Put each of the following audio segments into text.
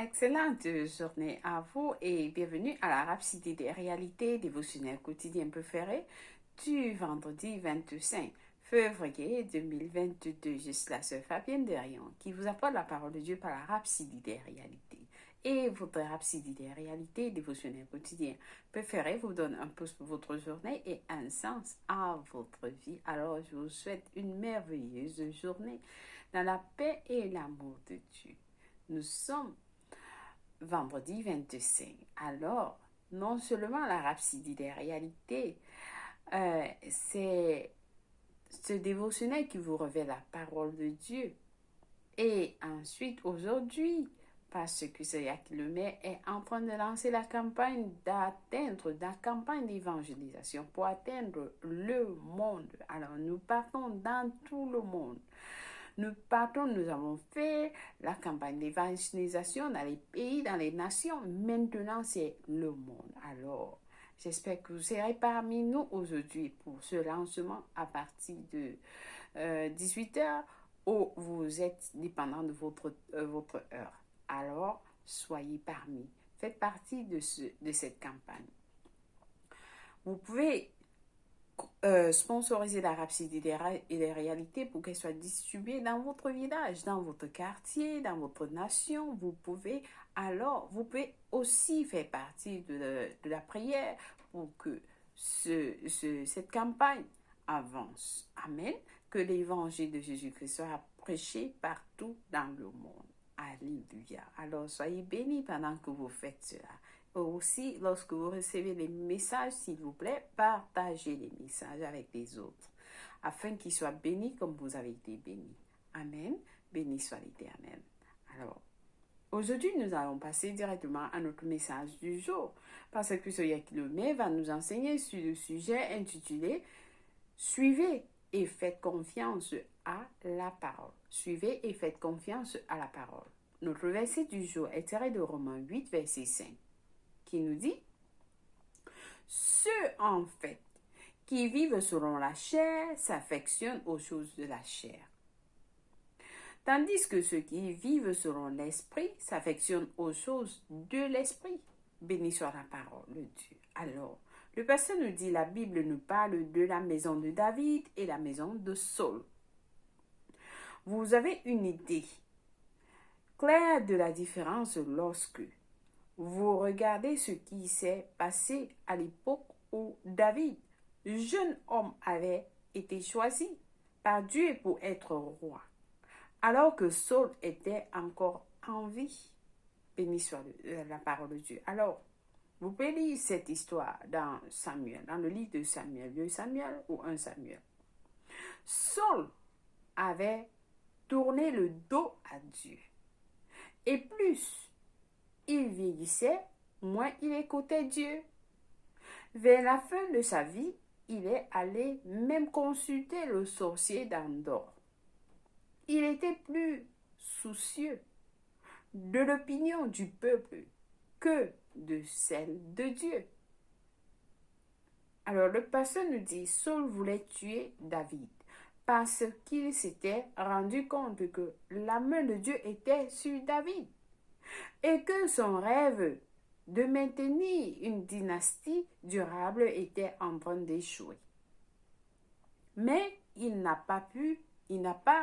Excellente journée à vous et bienvenue à la Rhapsodie des réalités dévotionnelles quotidiennes préférées du vendredi 25 février 2022. Je suis la sœur Fabienne Derion qui vous apporte la parole de Dieu par la Rhapsodie des réalités. Et votre Rhapsodie des réalités dévotionnelles quotidiennes préférées vous donne un pouce pour votre journée et un sens à votre vie. Alors je vous souhaite une merveilleuse journée dans la paix et l'amour de Dieu. Nous sommes vendredi 25. Alors, non seulement la Rhapsodie des réalités, c'est ce dévotionnel qui vous révèle la parole de Dieu. Et ensuite, aujourd'hui, parce que Césaire qui le met est en train de lancer la campagne la campagne d'évangélisation pour atteindre le monde. Alors, nous partons dans tout le monde. Nous avons fait la campagne d'évangélisation dans les pays, dans les nations. Maintenant, c'est le monde. Alors, j'espère que vous serez parmi nous aujourd'hui pour ce lancement à partir de 18h où vous êtes dépendant de votre heure. Alors, soyez parmi. Faites partie de cette campagne. Vous pouvez sponsoriser la Rhapsodie des réalités pour qu'elle soit distribuée dans votre village, dans votre quartier, dans votre nation. Vous pouvez aussi faire partie de la prière pour que cette campagne avance. Amen. Que l'évangile de Jésus-Christ soit prêché partout dans le monde. Alléluia. Alors soyez bénis pendant que vous faites cela. Aussi, lorsque vous recevez les messages, s'il vous plaît, partagez les messages avec les autres, afin qu'ils soient bénis comme vous avez été bénis. Amen. Béni soit l'Éternel. Alors, aujourd'hui, nous allons passer directement à notre message du jour, parce que Césaire qui le met va nous enseigner sur le sujet intitulé « Suivez et faites confiance à la parole ». Suivez et faites confiance à la parole. Notre verset du jour est tiré de Romains 8, verset 5. Qui nous dit « Ceux, en fait, qui vivent selon la chair s'affectionnent aux choses de la chair, tandis que ceux qui vivent selon l'esprit s'affectionnent aux choses de l'esprit. » Béni soit la parole de Dieu. Alors, le pasteur nous dit, la Bible nous parle de la maison de David et la maison de Saul. Vous avez une idée claire de la différence lorsque vous regardez ce qui s'est passé à l'époque où David, jeune homme, avait été choisi par Dieu pour être roi, alors que Saul était encore en vie. Béni soit la parole de Dieu. Alors, vous pouvez lire cette histoire dans Samuel, dans le livre de Samuel, 2 Samuel ou 1 Samuel. Saul avait tourné le dos à Dieu. Et plus il vieillissait, moins il écoutait Dieu. Vers la fin de sa vie, il est allé même consulter le sorcier d'Endor. Il était plus soucieux de l'opinion du peuple que de celle de Dieu. Alors le pasteur nous dit, Saul voulait tuer David parce qu'il s'était rendu compte que la main de Dieu était sur David et que son rêve de maintenir une dynastie durable était en train d'échouer. Mais il n'a pas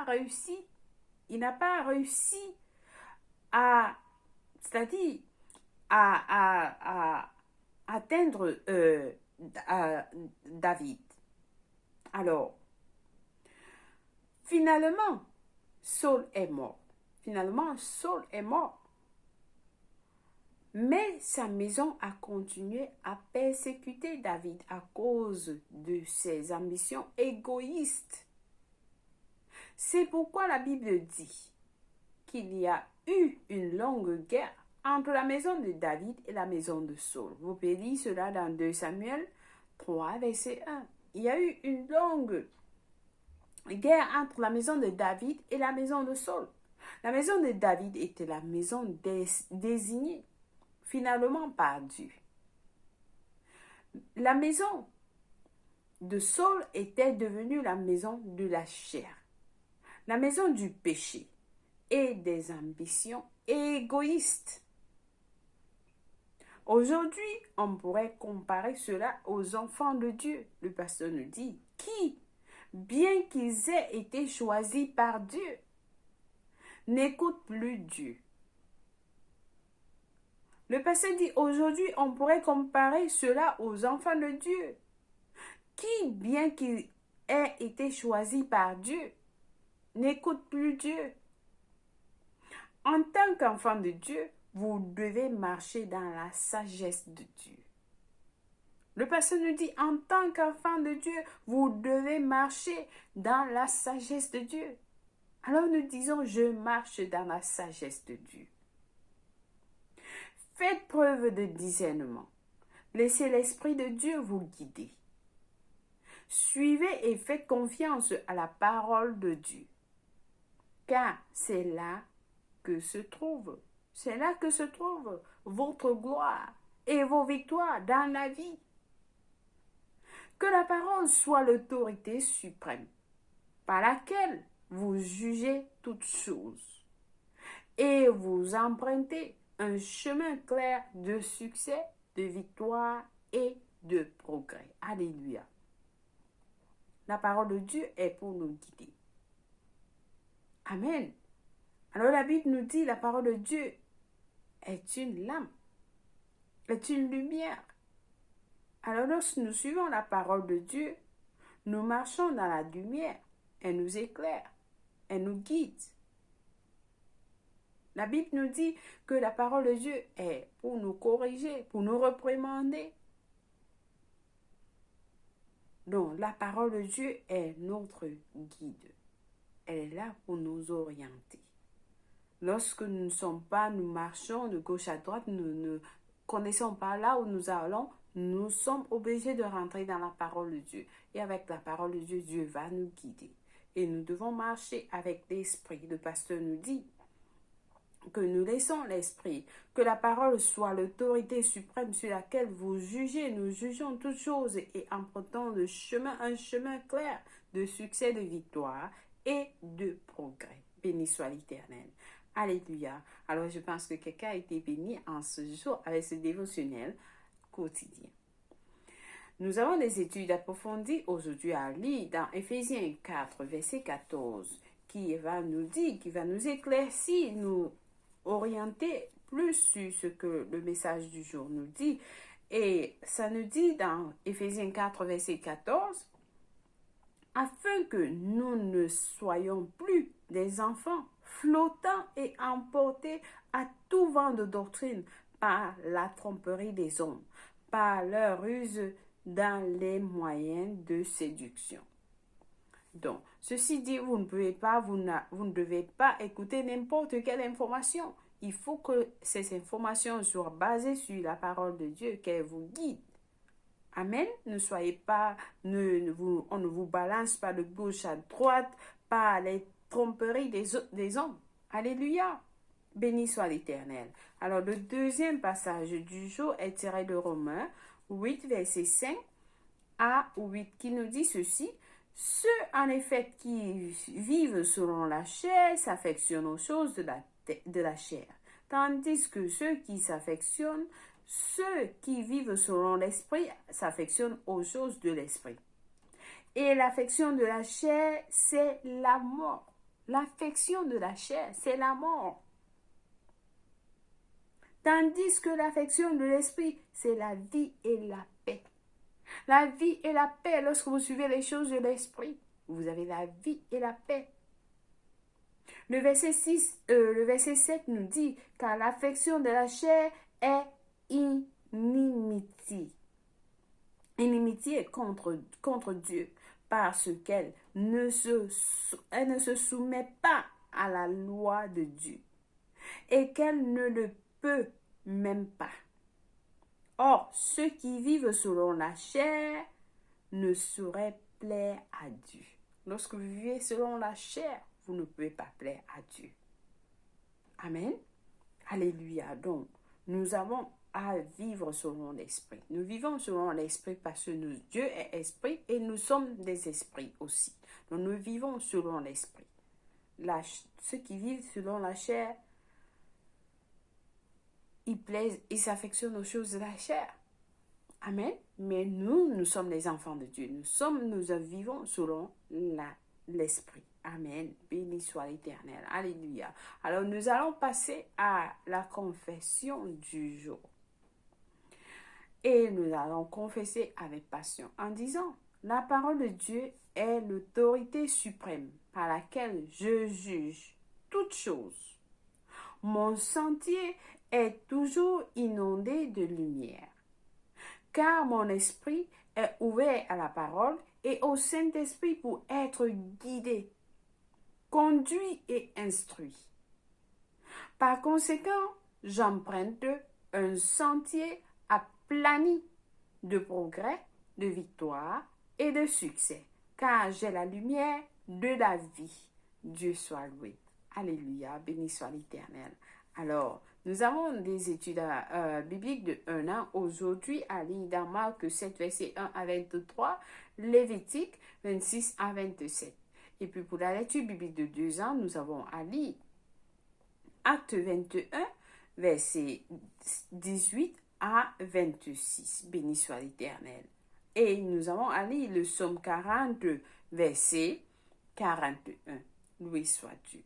réussi à, c'est-à-dire à atteindre David. Alors, finalement, Saul est mort. Mais sa maison a continué à persécuter David à cause de ses ambitions égoïstes. C'est pourquoi la Bible dit qu'il y a eu une longue guerre entre la maison de David et la maison de Saul. Vous pouvez lire cela dans 2 Samuel 3, verset 1. Il y a eu une longue guerre entre la maison de David et la maison de Saul. La maison de David était la maison désignée finalement par Dieu. La maison de Saul était devenue la maison de la chair, la maison du péché et des ambitions égoïstes. Aujourd'hui, on pourrait comparer cela aux enfants de Dieu. Le pasteur nous dit, qui, bien qu'ils aient été choisis par Dieu, n'écoutent plus Dieu. Le pasteur dit, aujourd'hui, on pourrait comparer cela aux enfants de Dieu, qui, bien qu'ils aient été choisis par Dieu, n'écoutent plus Dieu. En tant qu'enfant de Dieu, vous devez marcher dans la sagesse de Dieu. Le pasteur nous dit, en tant qu'enfant de Dieu, vous devez marcher dans la sagesse de Dieu. Alors nous disons, je marche dans la sagesse de Dieu. Faites preuve de discernement. Laissez l'Esprit de Dieu vous guider. Suivez et faites confiance à la parole de Dieu. Car c'est là que se trouve votre gloire et vos victoires dans la vie. Que la parole soit l'autorité suprême par laquelle vous jugez toutes choses et vous empruntez un chemin clair de succès, de victoire et de progrès. Alléluia. La parole de Dieu est pour nous guider. Amen. Alors la Bible nous dit, la parole de Dieu est une lampe, est une lumière. Alors lorsque nous suivons la parole de Dieu, nous marchons dans la lumière. Elle nous éclaire, elle nous guide. La Bible nous dit que la parole de Dieu est pour nous corriger, pour nous réprimander. Donc la parole de Dieu est notre guide. Elle est là pour nous orienter. Lorsque nous ne sommes pas, nous marchons de gauche à droite, nous ne connaissons pas là où nous allons, nous sommes obligés de rentrer dans la parole de Dieu. Et avec la parole de Dieu, Dieu va nous guider. Et nous devons marcher avec l'Esprit. Le pasteur nous dit que nous laissons l'Esprit, que la parole soit l'autorité suprême sur laquelle vous jugez. Nous jugeons toutes choses et empruntons un chemin clair de succès, de victoire et de progrès. Béni soit l'Éternel. Alléluia. Alors je pense que quelqu'un a été béni en ce jour avec ce dévotionnel quotidien. Nous avons des études approfondies aujourd'hui à lire dans Éphésiens 4, verset 14, qui va nous dire, qui va nous éclaircir, nous orienter plus sur ce que le message du jour nous dit. Et ça nous dit dans Éphésiens 4, verset 14, afin que nous ne soyons plus des enfants flottants et emportés à tout vent de doctrine par la tromperie des hommes, par leur ruse dans les moyens de séduction. Donc, ceci dit, vous ne devez pas écouter n'importe quelle information. Il faut que ces informations soient basées sur la parole de Dieu, qu'elle vous guide. Amen. Ne soyez pas, on ne vous balance pas de gauche à droite par les tromperies des hommes. Alléluia. Béni soit l'Éternel. Alors, le deuxième passage du jour est tiré de Romains 8, verset 5 à 8, qui nous dit ceci. Ceux, en effet, qui vivent selon la chair s'affectionnent aux choses de la chair, tandis que ceux qui vivent selon l'esprit s'affectionnent aux choses de l'esprit. Et l'affection de la chair, c'est la mort. L'affection de la chair, c'est la mort. Tandis que l'affection de l'esprit, c'est la vie et la paix. La vie et la paix, lorsque vous suivez les choses de l'esprit, vous avez la vie et la paix. Le verset 7 nous dit, car l'affection de la chair est inimitié. Inimitié est contre Dieu, parce qu'elle ne se soumet pas à la loi de Dieu, et qu'elle ne le peut même pas. Or, ceux qui vivent selon la chair ne sauraient plaire à Dieu. Lorsque vous vivez selon la chair, vous ne pouvez pas plaire à Dieu. Amen. Alléluia. Donc, nous avons à vivre selon l'esprit. Nous vivons selon l'esprit parce que Dieu est esprit et nous sommes des esprits aussi. Donc, nous vivons selon l'esprit. Ceux qui vivent selon la chair, il plaise et s'affectionne aux choses de la chair. Amen. Mais nous sommes les enfants de Dieu. Nous vivons selon l'Esprit. Amen. Béni soit l'Éternel. Alléluia. Alors, nous allons passer à la confession du jour. Et nous allons confesser avec passion en disant, la parole de Dieu est l'autorité suprême par laquelle je juge toutes choses. Mon sentier est toujours inondé de lumière, car mon esprit est ouvert à la parole et au Saint-Esprit pour être guidé, conduit et instruit. Par conséquent, j'emprunte un sentier aplani de progrès, de victoire et de succès, car j'ai la lumière de la vie. Dieu soit loué. Alléluia, béni soit l'Éternel. Alors, nous avons des études bibliques de 1 an aujourd'hui à lire dans Marc 7, verset 1 à 23, Lévitique 26 à 27. Et puis pour la lecture biblique de 2 ans, nous avons à lire Acte 21, verset 18 à 26. Béni soit l'Éternel. Et nous avons à lire le psaume 42, verset 41. Loué soit Dieu.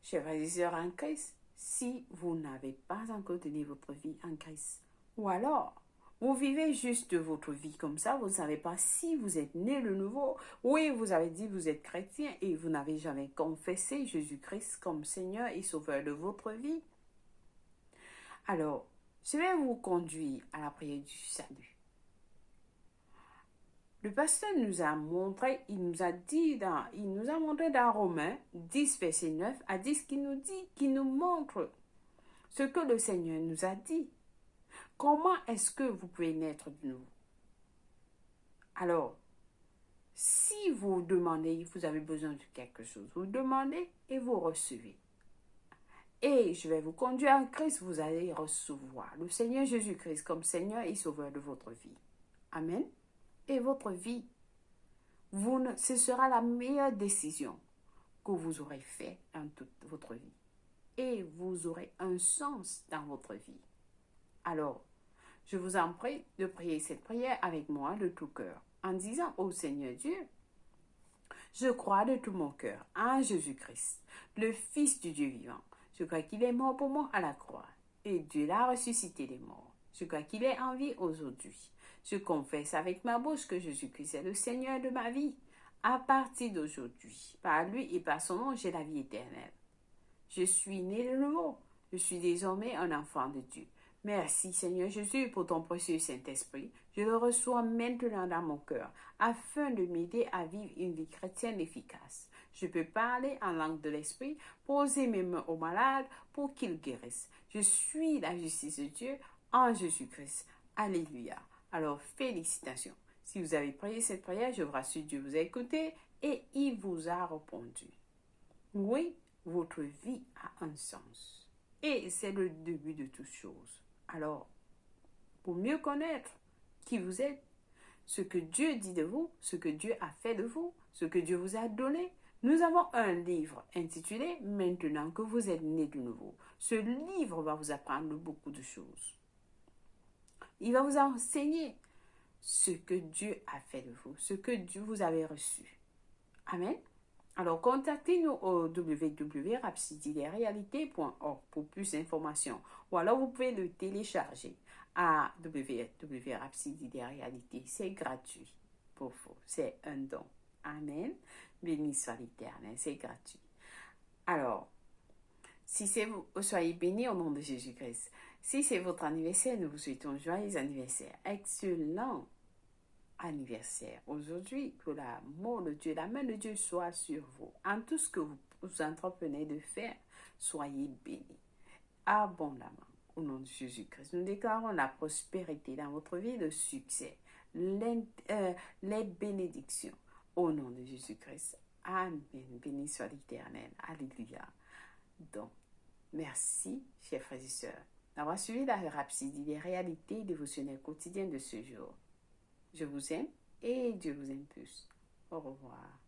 Chers frères et sœurs en Christ, si vous n'avez pas encore donné votre vie en Christ, ou alors vous vivez juste votre vie comme ça, vous ne savez pas si vous êtes né de nouveau, oui, vous avez dit que vous êtes chrétien et vous n'avez jamais confessé Jésus-Christ comme Seigneur et Sauveur de votre vie, alors je vais vous conduire à la prière du salut. Le pasteur nous a montré, il nous a montré dans Romains 10, verset 9 à 10, qui nous montre ce que le Seigneur nous a dit. Comment est-ce que vous pouvez naître de nouveau? Alors, si vous demandez, vous avez besoin de quelque chose, vous demandez et vous recevez. Et je vais vous conduire en Christ, vous allez recevoir le Seigneur Jésus-Christ comme Seigneur et Sauveur de votre vie. Amen. Et votre vie, ce sera la meilleure décision que vous aurez faite dans toute votre vie. Et vous aurez un sens dans votre vie. Alors, je vous en prie de prier cette prière avec moi de tout cœur, en disant au Seigneur Dieu, je crois de tout mon cœur en Jésus-Christ, le Fils du Dieu vivant. Je crois qu'il est mort pour moi à la croix, et Dieu l'a ressuscité des morts. Je crois qu'il est en vie aujourd'hui. Je confesse avec ma bouche que Jésus-Christ est le Seigneur de ma vie. À partir d'aujourd'hui, par lui et par son nom, j'ai la vie éternelle. Je suis né de nouveau. Je suis désormais un enfant de Dieu. Merci Seigneur Jésus pour ton précieux Saint-Esprit. Je le reçois maintenant dans mon cœur afin de m'aider à vivre une vie chrétienne efficace. Je peux parler en langue de l'Esprit, poser mes mains aux malades pour qu'ils guérissent. Je suis la justice de Dieu en Jésus-Christ. Alléluia. Alors, félicitations. Si vous avez prié cette prière, je vous rassure, Dieu vous a écouté et il vous a répondu. Oui, votre vie a un sens. Et c'est le début de toutes choses. Alors, pour mieux connaître qui vous êtes, ce que Dieu dit de vous, ce que Dieu a fait de vous, ce que Dieu vous a donné, nous avons un livre intitulé « Maintenant que vous êtes né de nouveau ». Ce livre va vous apprendre beaucoup de choses. Il va vous enseigner ce que Dieu a fait de vous, ce que Dieu vous avez reçu. Amen. Alors, contactez-nous au www.rapsidilerealité.org pour plus d'informations. Ou alors, vous pouvez le télécharger à www.rapsidilerealité. C'est gratuit pour vous. C'est un don. Amen. Béni soit l'Éternel. C'est gratuit. Alors, si c'est vous, soyez bénis au nom de Jésus-Christ. Si c'est votre anniversaire, nous vous souhaitons joyeux anniversaire. Excellent anniversaire. Aujourd'hui, que l'amour de Dieu, la main de Dieu soit sur vous. En tout ce que vous entreprenez de faire, soyez bénis abondamment. Au nom de Jésus-Christ, nous déclarons la prospérité dans votre vie, le succès, les bénédictions. Au nom de Jésus-Christ. Amen. Béni soit l'Éternel. Alléluia. Donc, merci, chers frères et sœurs, d'avoir suivi la rhapsodie des réalités dévotionnelles quotidiennes de ce jour. Je vous aime et Dieu vous aime plus. Au revoir.